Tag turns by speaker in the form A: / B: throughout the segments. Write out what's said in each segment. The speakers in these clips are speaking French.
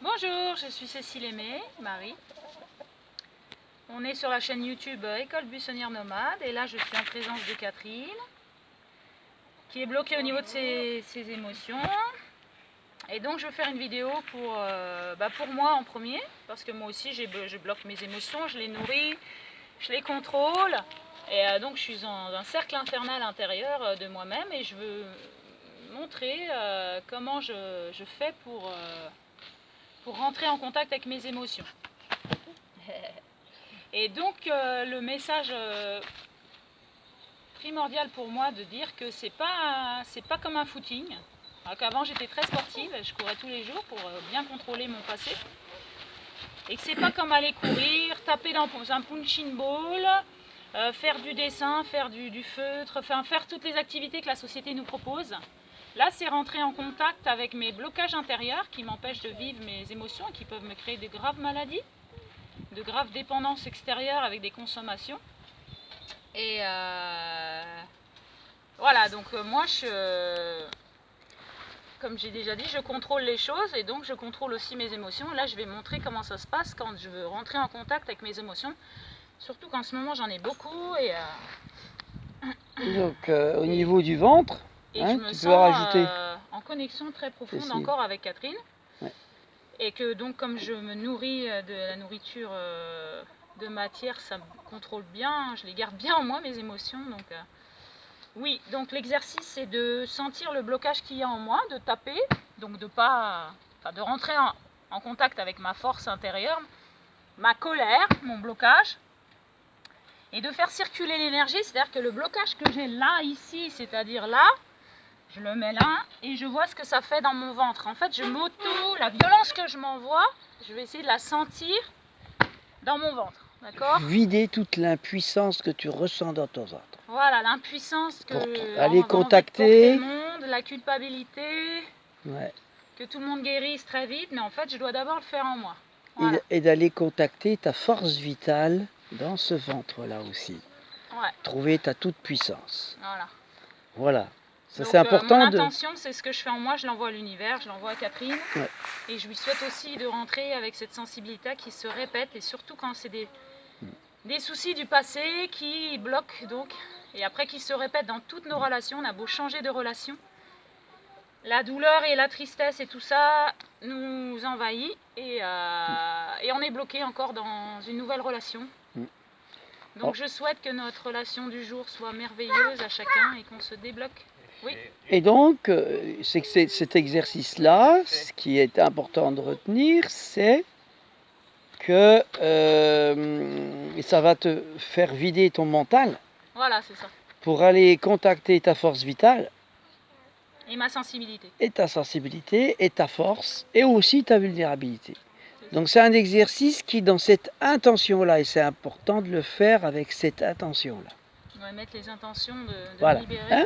A: Bonjour, je suis Cécile Aimé, Marie. On est sur la chaîne YouTube École Buissonnière Nomade et là je suis en présence de Catherine qui est bloquée au niveau de ses émotions. Et donc je vais faire une vidéo pour moi en premier parce que moi aussi je bloque mes émotions, je les nourris, je les contrôle et donc je suis dans un cercle infernal intérieur de moi-même et je veux montrer comment je fais pour rentrer en contact avec mes émotions. Et donc le message primordial pour moi de dire que c'est pas comme un footing. Avant j'étais très sportive, je courais tous les jours pour bien contrôler mon passé. Et que c'est pas comme aller courir, taper dans un punching ball, faire du dessin, faire du feutre, faire toutes les activités que la société nous propose. Là, c'est rentrer en contact avec mes blocages intérieurs qui m'empêchent de vivre mes émotions et qui peuvent me créer de graves maladies, de graves dépendances extérieures avec des consommations. Et voilà, donc moi, comme j'ai déjà dit, je contrôle les choses et donc je contrôle aussi mes émotions. Là, je vais montrer comment ça se passe quand je veux rentrer en contact avec mes émotions. Surtout qu'en ce moment, j'en ai beaucoup.
B: Donc, au niveau du ventre,
A: et je me
B: tu
A: sens
B: peux rajouter.
A: En connexion très profonde
B: Cécile.
A: encore avec Catherine.
B: Ouais.
A: Et que donc, comme je me nourris de la nourriture de matière, ça me contrôle bien, je les garde bien en moi, mes émotions. Donc, oui, donc l'exercice, c'est de sentir le blocage qu'il y a en moi, de taper, donc de rentrer en contact avec ma force intérieure, ma colère, mon blocage, et de faire circuler l'énergie, c'est-à-dire que le blocage que j'ai là, ici, c'est-à-dire là, je le mets là et je vois ce que ça fait dans mon ventre. En fait, la violence que je m'envoie, je vais essayer de la sentir dans mon ventre, d'accord ?
B: Vider toute l'impuissance que tu ressens dans ton ventre.
A: Voilà, l'impuissance
B: Pour
A: que
B: aller
A: le
B: contacter
A: monde, la culpabilité,
B: ouais.
A: que tout le monde guérisse très vite, mais en fait, je dois d'abord le faire en moi. Voilà.
B: Et d'aller contacter ta force vitale dans ce ventre-là aussi.
A: Ouais.
B: Trouver ta toute puissance.
A: Voilà.
B: Voilà. Ça,
A: donc,
B: c'est important.
A: Mon intention, c'est ce que je fais en moi, je l'envoie à l'univers, je l'envoie à Catherine.
B: Ouais.
A: Et je lui souhaite aussi de rentrer avec cette sensibilité qui se répète, et surtout quand c'est des soucis du passé qui bloquent, donc, et après qui se répètent dans toutes nos relations. On a beau changer de relation, la douleur et la tristesse et tout ça nous envahit et on est bloqué encore dans une nouvelle relation. Donc je souhaite que notre relation du jour soit merveilleuse à chacun et qu'on se débloque. Oui. Et
B: donc, c'est que cet exercice-là, ce qui est important de retenir, c'est que ça va te faire vider ton mental.
A: Voilà, c'est ça.
B: Pour aller contacter ta force vitale.
A: Et ma sensibilité.
B: Et ta sensibilité, et ta force, et aussi ta vulnérabilité. Donc c'est un exercice qui, dans cette intention-là, et c'est important de le faire avec cette intention-là.
A: On va mettre les intentions de
B: voilà.
A: me libérer.
B: Hein?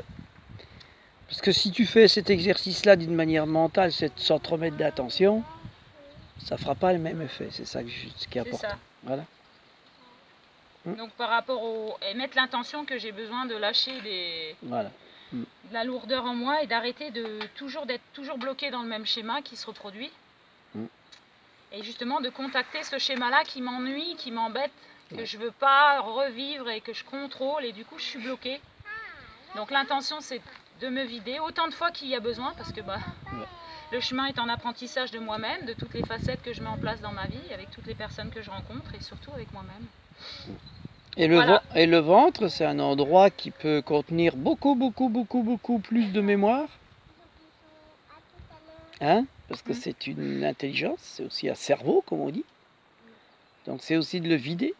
B: Parce que si tu fais cet exercice-là d'une manière mentale, sans te remettre d'attention, ça ne fera pas le même effet. C'est ça qui est important. Ça. Voilà.
A: Donc par rapport et mettre l'intention que j'ai besoin de lâcher
B: voilà.
A: de la lourdeur en moi et d'arrêter d'être toujours bloqué dans le même schéma qui se reproduit. Et justement de contacter ce schéma-là qui m'ennuie, qui m'embête, que je ne veux pas revivre et que je contrôle et du coup je suis bloquée. Donc l'intention c'est de me vider autant de fois qu'il y a besoin parce que le chemin est en apprentissage de moi-même, de toutes les facettes que je mets en place dans ma vie, avec toutes les personnes que je rencontre et surtout avec moi-même.
B: Et le ventre, c'est un endroit qui peut contenir beaucoup plus de mémoire. Hein? Parce que c'est une intelligence, c'est aussi un cerveau, comme on dit. Donc c'est aussi de le vider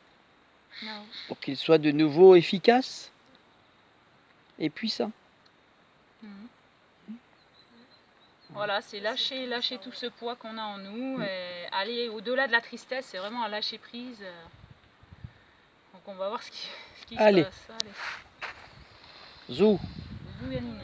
B: pour qu'il soit de nouveau efficace et puissant.
A: Voilà, c'est lâcher tout ce poids qu'on a en nous, et aller au-delà de la tristesse, c'est vraiment un lâcher prise. Donc on va voir ce qui se passe. Allez.
B: Zou.
A: Zou Yanine.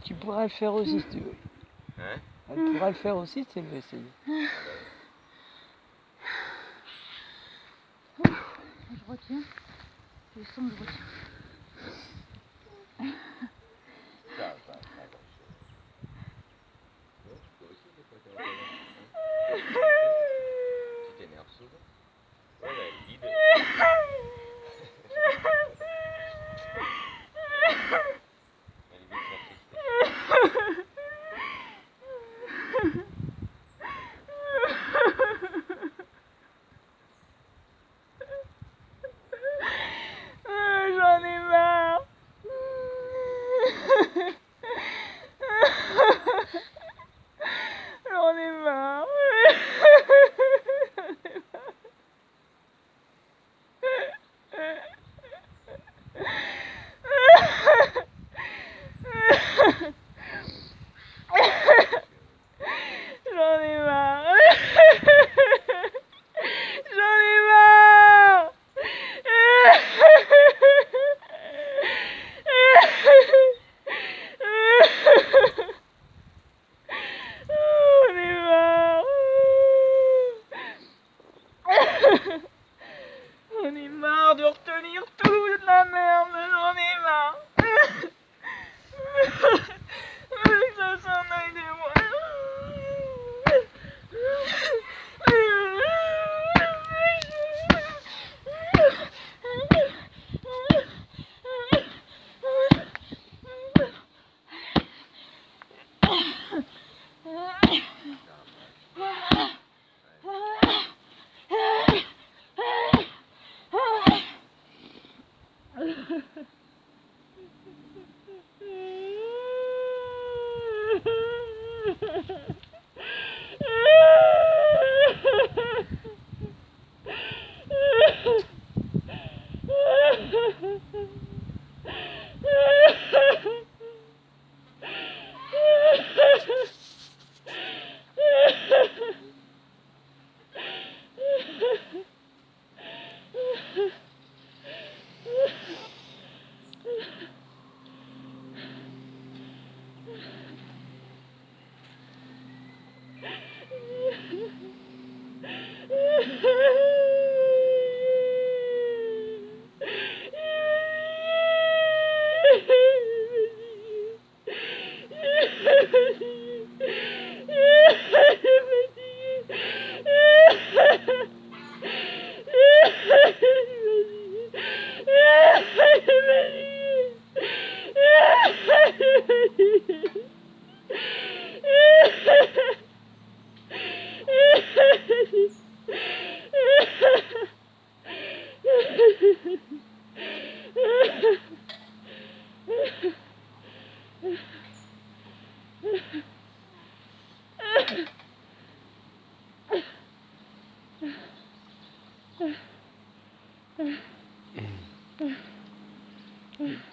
B: Tu pourras le faire aussi si tu veux.
C: Hein?
B: Elle pourra le faire aussi si elle veut essayer.
A: Je retiens. Le son, je retiens.
C: Ça va. Toi aussi, des fois, t'es en colère. Tu t'énerves souvent. Voilà, elle est vide. Elle est vide sa tristesse.
A: J'en ai marre. J'en ai marre. J'en ai marre. J'en ai marre. J'en ai marre. J'en ai marre de retenir toute la merde. J'en ai marre. Que ça s'en aille de moi.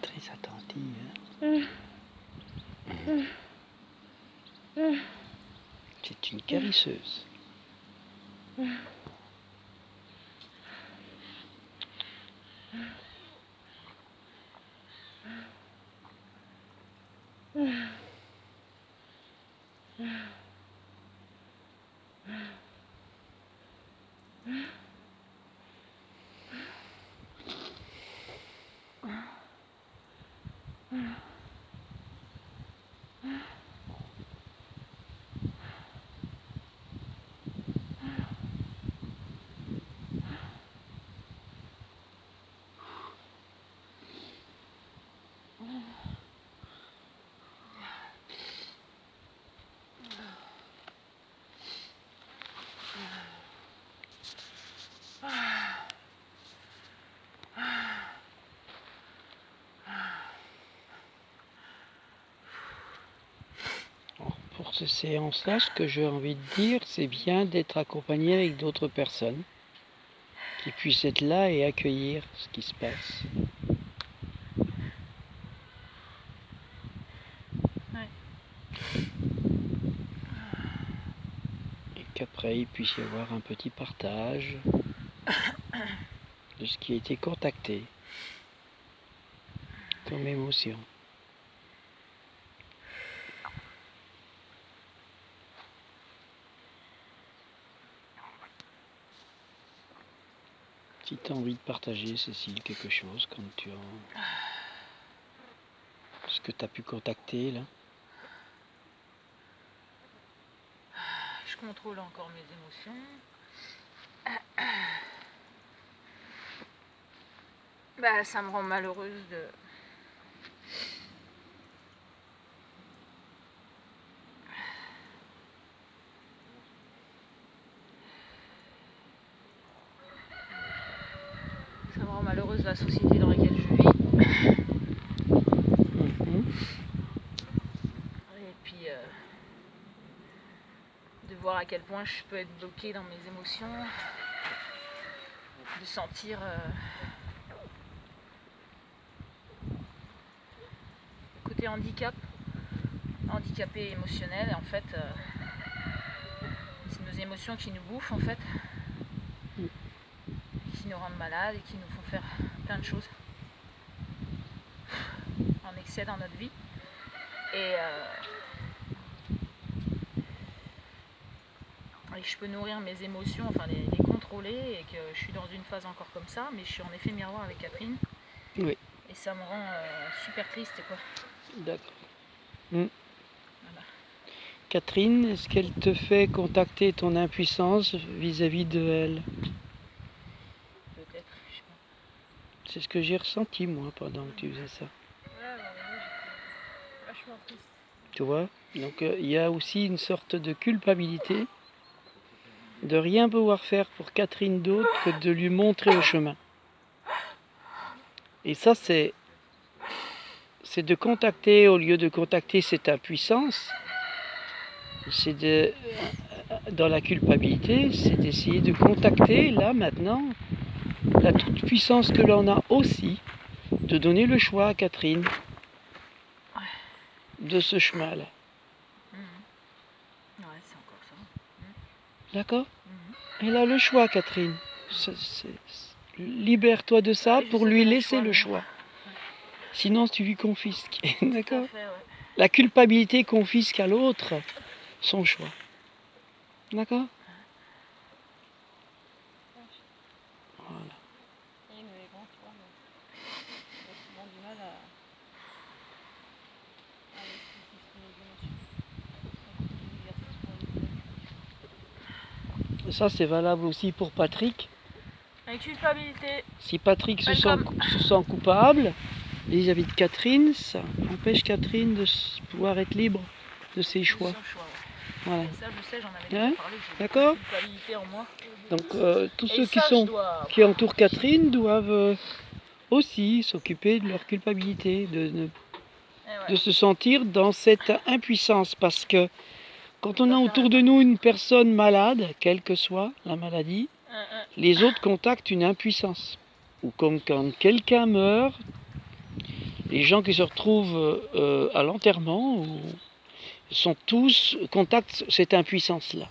B: Très attentive. C'est une caresseuse. Pour ces séances-là, ce que j'ai envie de dire, c'est bien d'être accompagné avec d'autres personnes qui puissent être là et accueillir ce qui se passe.
A: Ouais.
B: Et qu'après, il puisse y avoir un petit partage de ce qui a été contacté comme émotion. Si tu as envie de partager, Cécile, quelque chose, quand tu as... ce que tu as pu contacter, là.
A: Je contrôle encore mes émotions. Bah, ça me rend malheureuse de... Ça me rend malheureuse la société dans laquelle je vis. Et puis de voir à quel point je peux être bloquée dans mes émotions, de sentir le côté handicapé émotionnel. Et en fait, c'est nos émotions qui nous bouffent en fait, qui nous rendent malades et qui nous font faire plein de choses en excès dans notre vie. Et je peux nourrir mes émotions, enfin les contrôler, et que je suis dans une phase encore comme ça, mais je suis en effet miroir avec Catherine.
B: Oui.
A: Et ça me rend super triste, quoi.
B: D'accord.
A: Voilà.
B: Catherine, est-ce qu'elle te fait contacter ton impuissance vis-à-vis de elle?
A: Peut-être, je sais pas.
B: C'est ce que j'ai ressenti, moi, pendant que tu faisais ça.
D: Ouais, moi j'étais vachement triste.
B: Tu vois? Donc, il y a aussi une sorte de culpabilité de rien pouvoir faire pour Catherine d'autre que de lui montrer le chemin. Et ça, c'est de contacter, au lieu de contacter cette impuissance, c'est de, dans la culpabilité, c'est d'essayer de contacter, là, maintenant, la toute-puissance que l'on a aussi, de donner le choix à Catherine de ce chemin-là.
A: Ouais, c'est encore ça.
B: D'accord? Elle a le choix, Catherine. Libère-toi de ça pour lui laisser le choix. Sinon, tu lui confisques. D'accord?
A: Fait, ouais.
B: La culpabilité confisque à l'autre son choix. D'accord? Voilà.
D: Et nous les grands, tu vois, on a souvent du mal à laisser s'exprimer nos émotions. Donc, des exercices pour les
B: Ça, c'est valable aussi pour Patrick.
A: La culpabilité.
B: Si Patrick se sent coupable vis-à-vis de Catherine, ça empêche Catherine de pouvoir être libre de ses choix.
A: Son choix, ouais.
B: Voilà.
A: Et ça, je sais, j'en avais
B: Hein?
A: déjà parlé.
B: D'accord?
A: Culpabilité en moi.
B: Donc, tous
A: Et
B: ceux
A: ça,
B: qui entourent Catherine doivent aussi s'occuper de leur culpabilité, de se sentir dans cette impuissance. Parce que quand on a autour de nous une personne malade, quelle que soit la maladie, les autres contactent une impuissance. Ou comme quand quelqu'un meurt, les gens qui se retrouvent à l'enterrement sont tous contactent cette impuissance-là.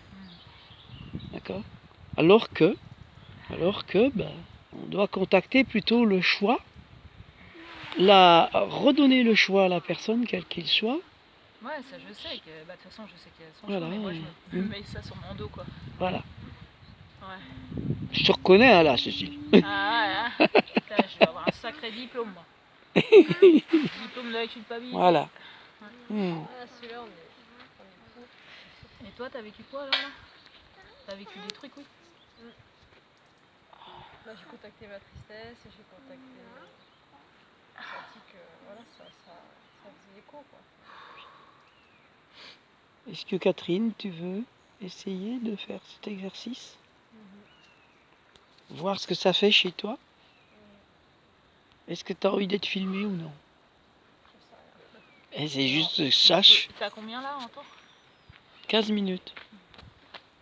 B: D'accord? Alors que on doit contacter plutôt le choix, redonner le choix à la personne, quel qu'il soit.
A: Ouais, ça je sais que, de toute façon je sais qu'il y a son
B: Voilà,
A: choix, mais moi je me mets ça sur mon dos, quoi.
B: Voilà.
A: Ouais.
B: Je te reconnais hein, là, Cécile.
A: Ah ouais, hein. Putain, je vais avoir un sacré diplôme, moi. Diplôme de la culpabilité.
B: Voilà.
A: Ouais.
D: Ah, celui-là, on est fou.
A: Et toi, t'as vécu quoi alors là? T'as vécu des trucs, oui?
D: Là, j'ai contacté ma tristesse, j'ai contacté. J'ai senti que voilà, ça faisait écho, quoi.
B: Est-ce que Catherine, tu veux essayer de faire cet exercice? Voir ce que ça fait chez toi? Est-ce que tu as envie d'être filmé ou non? Et c'est juste que sache.
A: T'as combien là encore?
B: 15 minutes.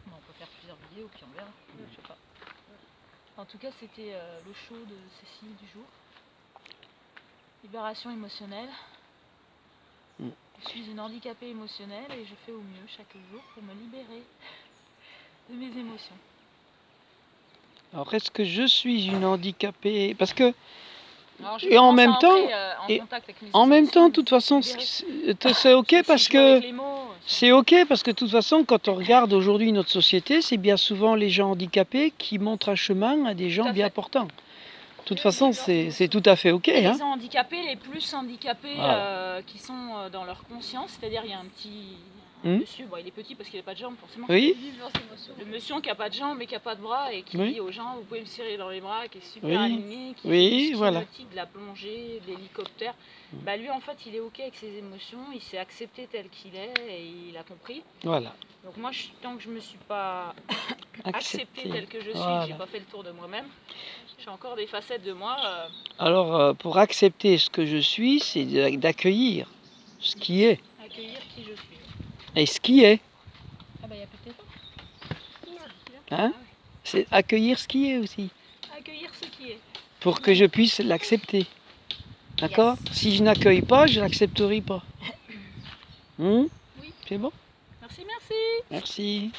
A: Bon, on peut faire plusieurs vidéos puis on verra. Je sais pas. En tout cas, c'était le show de Cécile du jour. Libération émotionnelle. Je suis une handicapée émotionnelle et je fais au mieux chaque jour pour me libérer de mes émotions.
B: Alors, est-ce que je suis une handicapée? Parce que
A: Alors,
B: et en même temps,
A: en contact avec mes
B: en même
A: émotions,
B: temps, de toute façon, c'est ok parce que
A: avec les mots.
B: C'est ok parce que de toute façon, quand on regarde aujourd'hui notre société, c'est bien souvent les gens handicapés qui montrent un chemin à des
A: Tout
B: gens
A: à
B: bien
A: fait.
B: portants. De toute façon, c'est tout à fait ok.
A: Et
B: Hein.
A: les handicapés, les plus handicapés
B: Voilà.
A: qui sont dans leur conscience, c'est-à-dire il y a un petit monsieur, bon il est petit parce qu'il n'a pas de jambes forcément.
B: Oui,
D: Vivre leurs émotions.
A: Le monsieur qui n'a pas de jambes et qui n'a pas de bras et qui
B: Oui.
A: dit aux gens vous pouvez me serrer dans les bras, qui est super
B: Oui.
A: aligné, qui
B: Oui,
A: fait du ski
B: voilà.
A: nautique, de la plongée, de l'hélicoptère. Bah lui en fait il est ok avec ses émotions, il s'est accepté tel qu'il est et il a compris.
B: voilà.
A: Donc moi tant que je me suis pas acceptée telle que je suis,
B: Voilà.
A: j'ai pas fait le tour de moi-même, j'ai encore des facettes de moi.
B: Alors, pour accepter ce que je suis, c'est d'accueillir ce qui est.
A: Accueillir qui je suis.
B: Et ce qui est.
A: Ah bah il y a plus de téléphone.
B: Hein? C'est accueillir ce qui est aussi.
A: Accueillir ce qui est.
B: Pour que je puisse l'accepter. D'accord? Si je n'accueille pas, je l'accepterai pas.
A: Oui.
B: C'est bon?
A: Merci.
B: Merci.